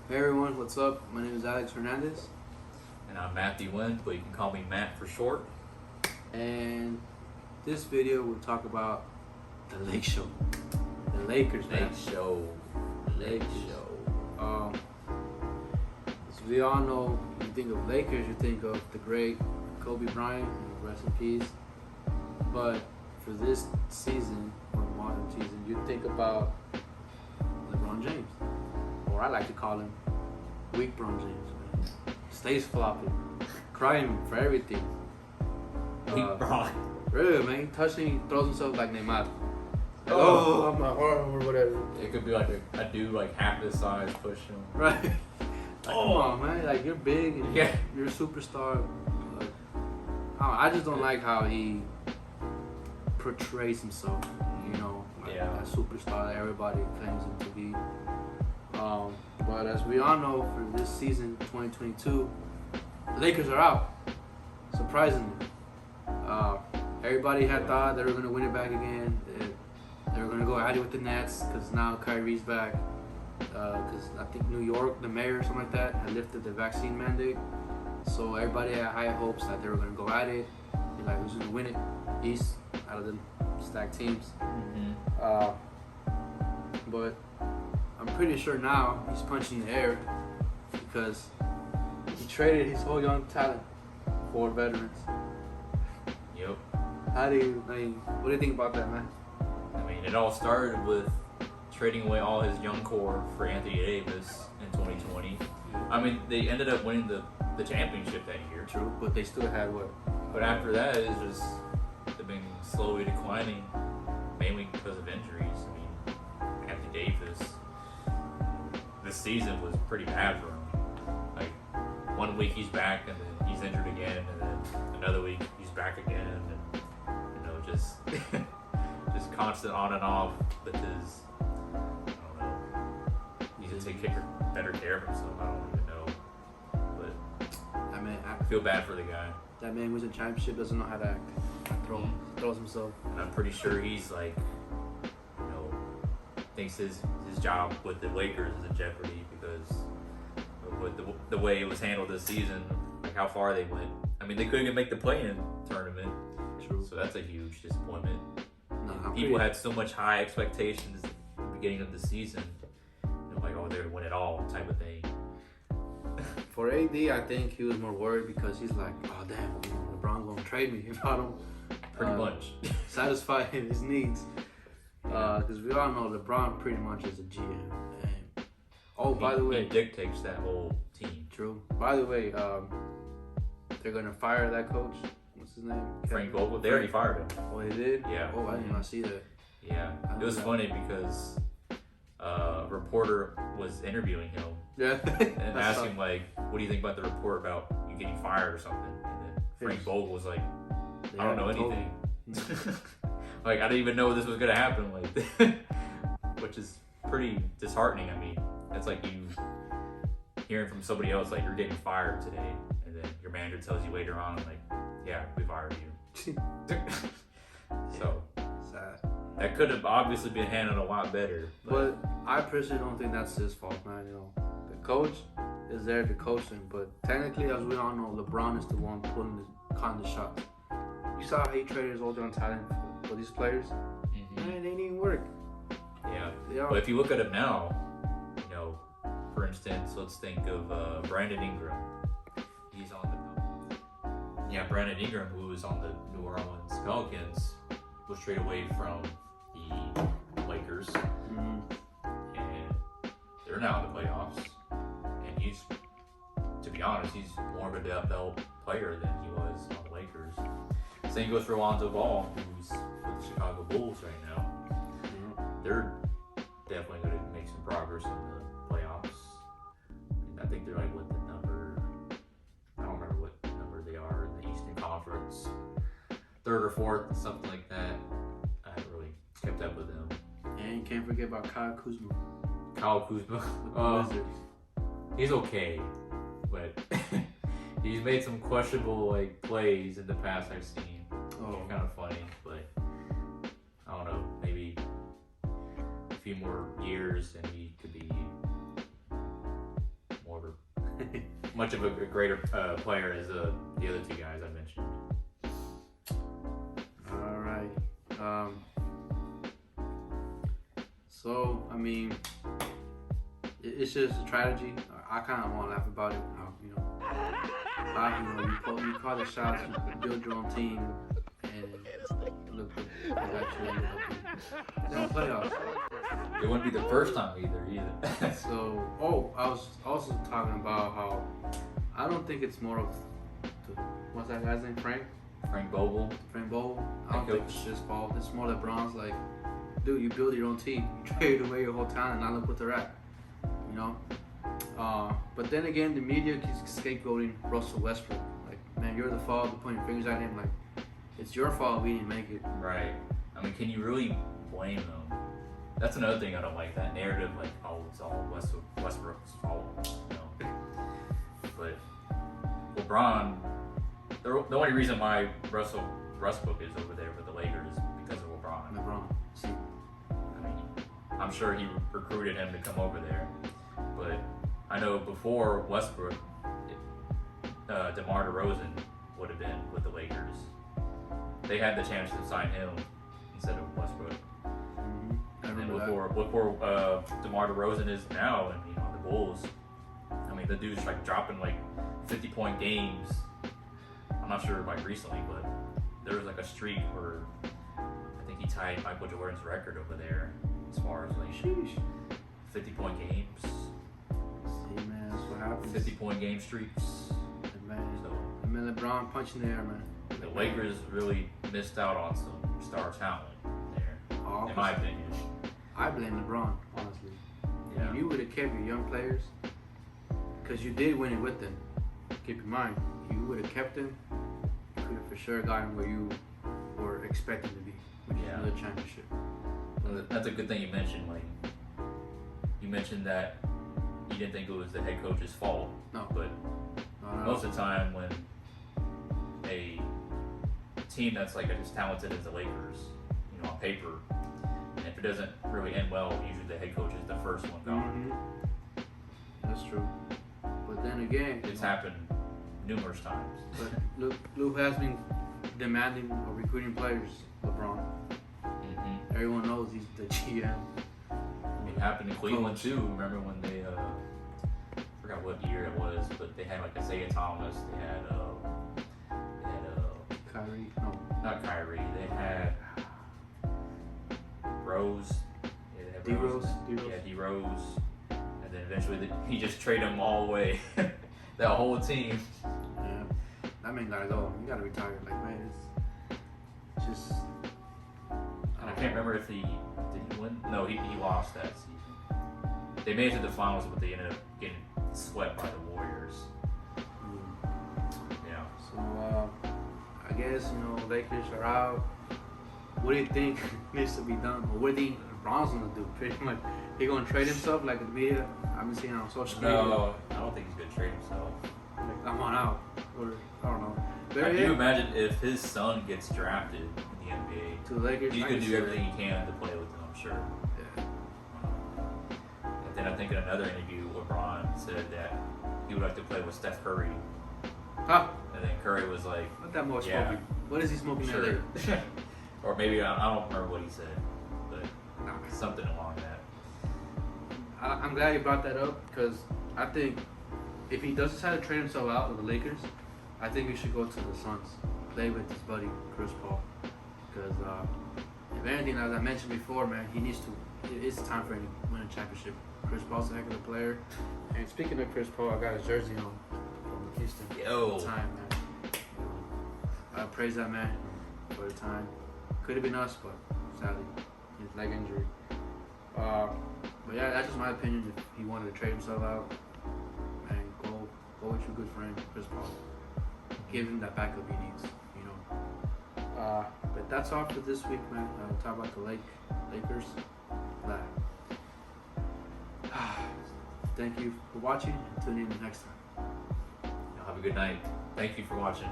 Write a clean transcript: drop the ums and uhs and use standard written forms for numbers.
Hey everyone, what's up? My name is Alex Hernandez, And I'm Matthew Wynn, but you can call me Matt for short. and this video we'll talk about the Lake Show, the Lakers, man. Show. Lakers. As we all know, you think of Lakers, you think of the great Kobe Bryant, rest in peace. But for this season, or modern season, you think about LeBron James, or I like to call him Weak Bron James. Man. Stays flopping, crying for everything. Weak Bron. Really, man, he touching, he throws himself like Neymar. Like, Oh. my arm or whatever. It could be like a dude like half this size pushing him. Right. Like, come on, man. Like, you're big and Yeah. you're a superstar. Like, I just don't like how he portrays himself. You know, like Yeah. that superstar that everybody claims him to be. But as we all know, for this season, 2022, the Lakers are out. Surprisingly. Everybody had thought they were going to win it back again. They were going to go at it with the Nets because now Kyrie's back. Because I think New York, the mayor or something like that, had lifted the vaccine mandate. So everybody had high hopes that they were going to go at it. Be like, who's going to win it? East, out of the stacked teams. Mm-hmm. But I'm pretty sure now he's punching the air because he traded his whole young talent for veterans. Yep. What do you think about that, man? I mean, it all started with trading away all his young core for Anthony Davis in 2020. I mean, they ended up winning the championship that year. True, but they still had what? But after that, it's just they've been slowly declining, mainly because of injuries. I mean, Anthony Davis, this season was pretty bad for him. Like, 1 week he's back, and then he's injured again, and then another week he's back again, and just just constant on and off with his. I don't know. He needs to take better care of himself. I don't even know, but I mean, I feel bad for the guy. that man wins a championship, doesn't know how to act. Throws himself. And I'm pretty sure he's like, thinks his job with the Lakers is in jeopardy because of with the way it was handled this season, like how far they went. I mean, they couldn't even make the play-in tournament. True. So that's a huge disappointment. No, People had so much high expectations at the beginning of the season. Like, oh, they're going to win it all type of thing. For AD, I think he was more worried because he's like, oh damn, LeBron gonna trade me if I don't Pretty much. satisfy his needs. Because we all know LeBron pretty much is a GM. And, by the way, he dictates that whole team. True. By the way, they're gonna fire that coach. What's his name? Frank Vogel. They already fired him. Oh, they did? Yeah. Oh, I did not see that. Yeah. It was funny because a reporter was interviewing him Yeah. and asking him, like, what do you think about the report about you getting fired or something? And then Frank Vogel was like, I don't know anything. Like, I didn't even know this was gonna happen. Like, which is pretty disheartening. I mean, it's like you hearing from somebody else, like, you're getting fired today, and then your manager tells you later on, like, yeah, we fired you. So Sad. that could have obviously been handled a lot better. But I personally don't think that's his fault, man. The coach is there to coach him, but technically, as we all know, LeBron is the one pulling the shots. You saw how he traded his old young talent for these players. Mhm. Man, they didn't even work. Yeah. Yeah. But if you look at him now, for instance, let's think of Brandon Ingram. He's on Brandon Ingram, who was on the New Orleans Pelicans, was traded away from the Lakers, and they're now in the playoffs. And he's, to be honest, he's more of a developed player than he was on the Lakers. Same goes for Lonzo Ball, who's with the Chicago Bulls right now. They're definitely going to make some progress in the playoffs. And I think they're like with the number, I don't remember what number they are in the Eastern Conference, third or fourth, something like that. I haven't really kept up with them. And you can't forget about Kyle Kuzma. Kyle Kuzma, With the Wizards. he's okay, but he's made some questionable plays in the past I've seen. Oh. Kind of funny, but I don't know, maybe a few more years and he could be much of a greater player as the other two guys I mentioned. All right. So I mean, it's just a tragedy. I kind of want to laugh about it. You call the shots, you build your own team, and look, they got you ended up in the playoffs. It wouldn't be the first time either. So, I was also talking about how I don't think it's more of what's that guy's name, Frank Vogel. I don't think it's his fault. It's more LeBron's like, dude, you build your own team. You trade away your whole talent. Now look what they're at. But then again, the media keeps scapegoating Russell Westbrook. Like, man, you're the fault. They're pointing fingers at him. Like, it's your fault we didn't make it. Right. I mean, can you really blame them? That's another thing I don't like. That narrative, like, oh, it's all Westbrook's fault. But LeBron, the only reason why Russell Westbrook is over there with the Lakers is because of LeBron. See. I mean, I'm sure he recruited him to come over there, but I know before Westbrook, DeMar DeRozan would have been with the Lakers. They had the chance to sign him instead of Westbrook. And then before DeMar DeRozan is now, and the Bulls. I mean, the dude's like dropping like 50-point games. I'm not sure like recently, but there was like a streak where I think he tied Michael Jordan's record over there as far as like 50-point games. See, man, that's what happens. 50-point game streaks. And man, LeBron punching the air, man. The Lakers really missed out on some star talent there, in my opinion. I blame LeBron, honestly. Yeah. If you would have kept your young players, because you did win it with them. Keep in mind, you would have kept them, you could have for sure gotten where you were expected to be, which is another championship. Well, that's a good thing you mentioned. Like, you mentioned that you didn't think it was the head coach's fault. No. But most of the time, when a team that's like as talented as the Lakers, on paper, and if it doesn't really end well, usually the head coach is the first one gone. That's true. But then again, it's happened numerous times. But Lou has been demanding or recruiting players, LeBron. Everyone knows he's the GM. It happened in Cleveland too. Remember when they I forgot what year it was, but they had like Isaiah Thomas. They had Kyrie. No, not Kyrie. They had Rose. D Rose. Yeah, D Rose. And then eventually he just traded them all away. That whole team. Yeah, that man gotta go. He gotta retire. Like, man, it's just. I can't remember if did he win? No, he lost that season. They made it to the finals, but they ended up getting swept by the Warriors. Yeah. So I guess Lakers are out. What do you think needs to be done? Or what do you think LeBron's gonna do? Pretty much, he gonna trade himself like the media. I've been seeing on social media. No, I don't think he's gonna trade himself. Like, I'm on out, or I don't know. Can you imagine if his son gets drafted in the NBA? To the Lakers, he's gonna do everything he can to play with them, I'm sure. Yeah. And then I think in another interview, LeBron said that he would like to play with Steph Curry. Huh? And then Curry was like, "What that more smoking? What is he smoking in LA?" Or maybe I don't remember what he said, but something along that. I'm glad you brought that up because I think if he does decide to trade himself out of the Lakers, I think he should go to the Suns, play with his buddy Chris Paul. Because if anything, as I mentioned before, man, he needs to. It's time for him to win a championship. Chris Paul's a heck of a player. And speaking of Chris Paul, I got his jersey on from Houston. Yo. Time, man. I praise that man for the time. Could have been us, but sadly, his leg injury. But yeah, that's just my opinion. If he wanted to trade himself out, man, go with your good friend Chris Paul. Give him that backup he needs, But that's all for this week, man. We'll talk about the Lakers. Thank you for watching, and tune in next time. Have a good night. Thank you for watching.